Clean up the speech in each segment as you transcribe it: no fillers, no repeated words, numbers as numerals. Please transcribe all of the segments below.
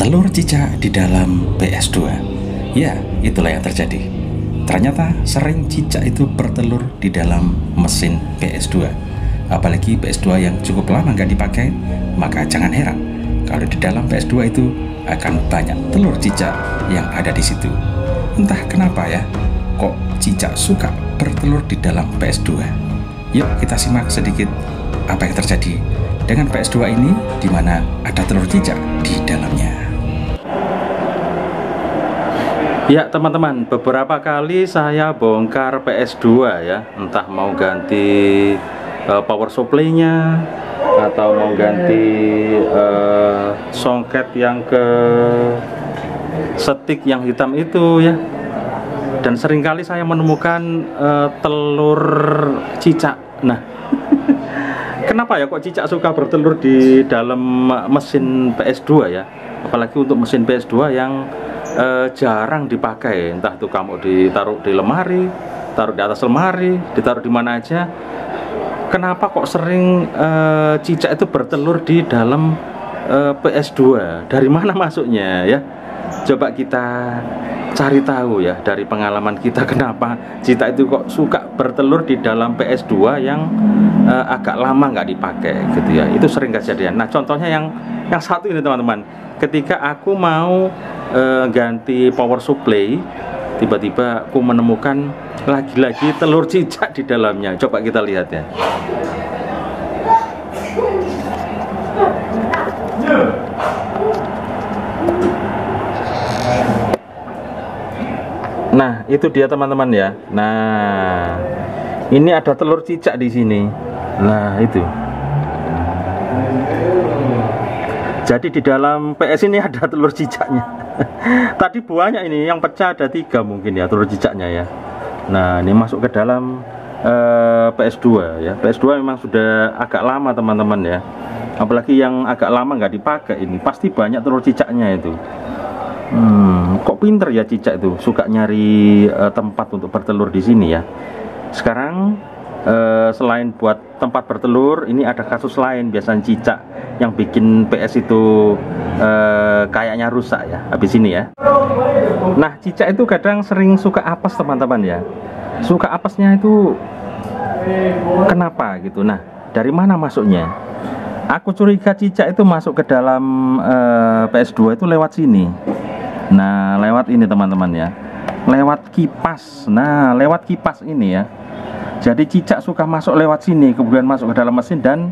Telur cicak di dalam PS2. Ya, itulah yang terjadi. Ternyata sering cicak itu bertelur di dalam mesin PS2. Apalagi PS2 yang cukup lama nggak dipakai, maka jangan heran kalau di dalam PS2 itu akan banyak telur cicak yang ada di situ. Entah kenapa ya, kok cicak suka bertelur di dalam PS2. Yuk kita simak sedikit apa yang terjadi dengan PS2 ini, di mana ada telur cicak di dalamnya. Ya teman-teman, beberapa kali saya bongkar PS2 ya, entah mau ganti power supply-nya atau mau ganti soket yang ke stick yang hitam itu ya. Dan seringkali saya menemukan telur cicak. Nah, kenapa ya kok cicak suka bertelur di dalam mesin PS2 ya? Apalagi untuk mesin PS2 yang jarang dipakai, entah itu kamu ditaruh di lemari, taruh di atas lemari, ditaruh di mana aja. Kenapa kok sering cicak itu bertelur di dalam PS2? Dari mana masuknya ya? Coba kita cari tahu ya dari pengalaman kita, kenapa cicak itu kok suka bertelur di dalam PS2 yang agak lama nggak dipakai gitu ya. Itu sering kejadian. Nah, contohnya yang satu ini teman-teman, ketika aku mau ganti power supply, tiba-tiba aku menemukan lagi-lagi telur cicak di dalamnya. Coba kita lihat ya. Nah, itu dia teman-teman ya. Nah, ini ada telur cicak di sini. Nah, itu. Jadi di dalam PS ini ada telur cicaknya. Tadi banyak ini, yang pecah ada 3 mungkin ya telur cicaknya ya. Nah, ini masuk ke dalam PS2 ya. PS2 memang sudah agak lama teman-teman ya. Apalagi yang agak lama nggak dipakai ini, pasti banyak telur cicaknya itu. Kok pinter ya cicak itu, suka nyari tempat untuk bertelur di sini ya. Sekarang selain buat tempat bertelur, ini ada kasus lain biasanya cicak yang bikin PS itu kayaknya rusak ya habis ini ya. Nah, cicak itu kadang sering suka apes teman-teman ya. Suka apesnya itu kenapa gitu. Nah, dari mana masuknya? Aku curiga cicak itu masuk ke dalam PS2 itu lewat sini. Nah, lewat ini teman-teman ya, lewat kipas. Nah, lewat kipas ini ya. Jadi cicak suka masuk lewat sini, kemudian masuk ke dalam mesin dan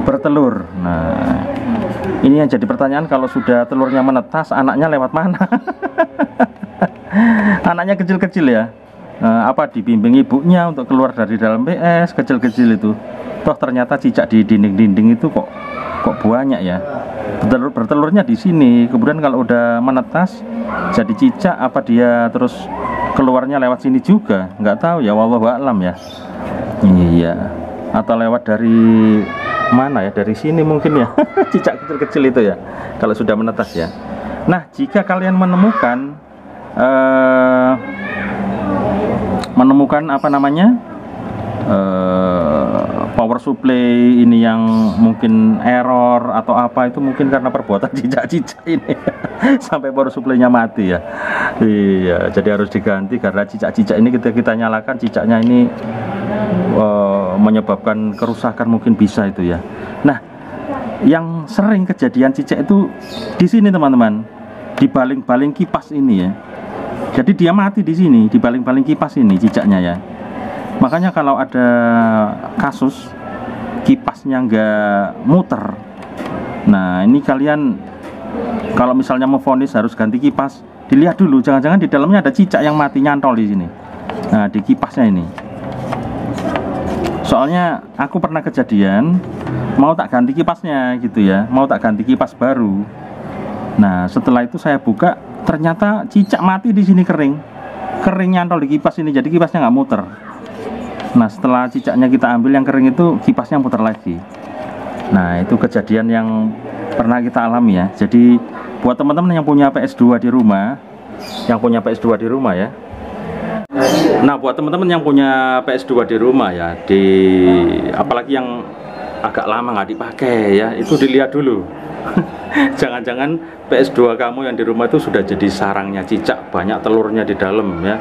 bertelur. Nah, ini yang jadi pertanyaan, kalau sudah telurnya menetas, anaknya lewat mana? Anaknya kecil-kecil ya. Apa dibimbing ibunya untuk keluar dari dalam PS, kecil-kecil itu. Toh ternyata cicak di dinding-dinding itu kok banyak ya. Bertelurnya di sini, kemudian kalau udah menetas jadi cicak, apa dia terus keluarnya lewat sini juga? Nggak tahu ya, wallahu a'lam ya. Iya, atau lewat dari mana ya, dari sini mungkin ya. Cicak kecil-kecil itu ya kalau sudah menetas ya. Nah, jika kalian menemukan apa namanya, power supply ini yang mungkin error atau apa, itu mungkin karena perbuatan cicak-cicak ini sampai power supply-nya mati ya. Iya, jadi harus diganti karena cicak-cicak ini kita nyalakan, cicaknya ini menyebabkan kerusakan, mungkin bisa itu ya. Nah, yang sering kejadian cicak itu di sini teman-teman, di baling-baling kipas ini ya. Jadi dia mati di sini, di baling-baling kipas ini cicaknya ya. Makanya kalau ada kasus kipasnya nggak muter, nah ini kalian kalau misalnya mau vonis harus ganti kipas, dilihat dulu, jangan-jangan di dalamnya ada cicak yang mati nyantol di sini. Nah, di kipasnya ini. Soalnya aku pernah kejadian mau tak ganti kipasnya gitu ya, mau tak ganti kipas baru. Nah, setelah itu saya buka, ternyata cicak mati di sini, kering nyantol di kipas ini, jadi kipasnya nggak muter. Nah, setelah cicaknya kita ambil yang kering itu, kipasnya muter lagi. Nah, itu kejadian yang pernah kita alami ya. Jadi buat teman-teman yang punya PS2 di rumah, ya. Nah, buat teman-teman yang punya PS2 di rumah ya, apalagi yang agak lama nggak dipakai ya, itu dilihat dulu Jangan-jangan PS2 kamu yang di rumah itu sudah jadi sarangnya cicak, banyak telurnya di dalam ya.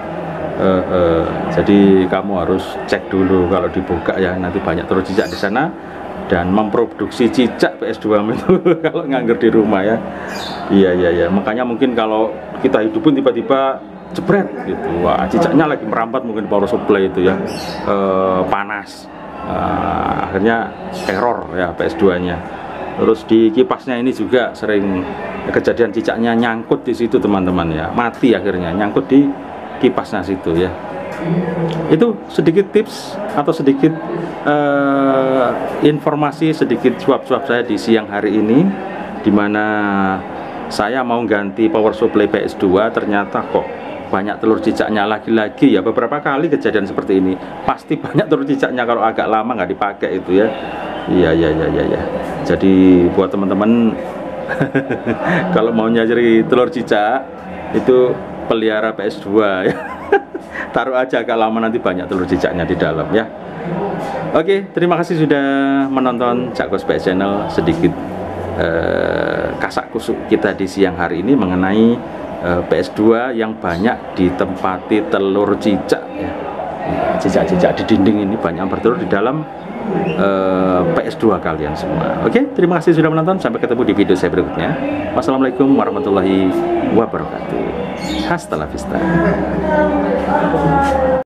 Jadi kamu harus cek dulu kalau dibuka ya, nanti banyak telur cicak di sana dan memproduksi cicak PS2 itu kalau nganggur di rumah ya. Iya, makanya mungkin kalau kita hidupin tiba-tiba jebret gitu, wah cicaknya lagi merambat mungkin power supply itu ya, panas, akhirnya error ya PS2 nya. Terus di kipasnya ini juga sering kejadian cicaknya nyangkut di situ teman-teman ya, mati akhirnya nyangkut di kipasnya situ ya. Itu sedikit tips atau sedikit informasi, sedikit suap-suap saya di siang hari ini, dimana saya mau ganti power supply PS2, ternyata kok banyak telur cicaknya. Lagi-lagi ya, beberapa kali kejadian seperti ini pasti banyak telur cicaknya kalau agak lama nggak dipakai itu ya. Iya. Jadi buat teman-teman kalau mau nyari telur cicak itu pelihara PS2 ya. Taruh aja agak lama, nanti banyak telur cicaknya di dalam ya. Oke, terima kasih sudah menonton Cak Kos PS Channel. Sedikit kasak kusuk kita di siang hari ini mengenai PS2 yang banyak ditempati telur cicak ya. Cicak-cicak di dinding ini banyak bertelur di dalam PS2 kalian semua. Oke, terima kasih sudah menonton. Sampai ketemu di video saya berikutnya. Wassalamualaikum warahmatullahi wabarakatuh. Hasta la vista.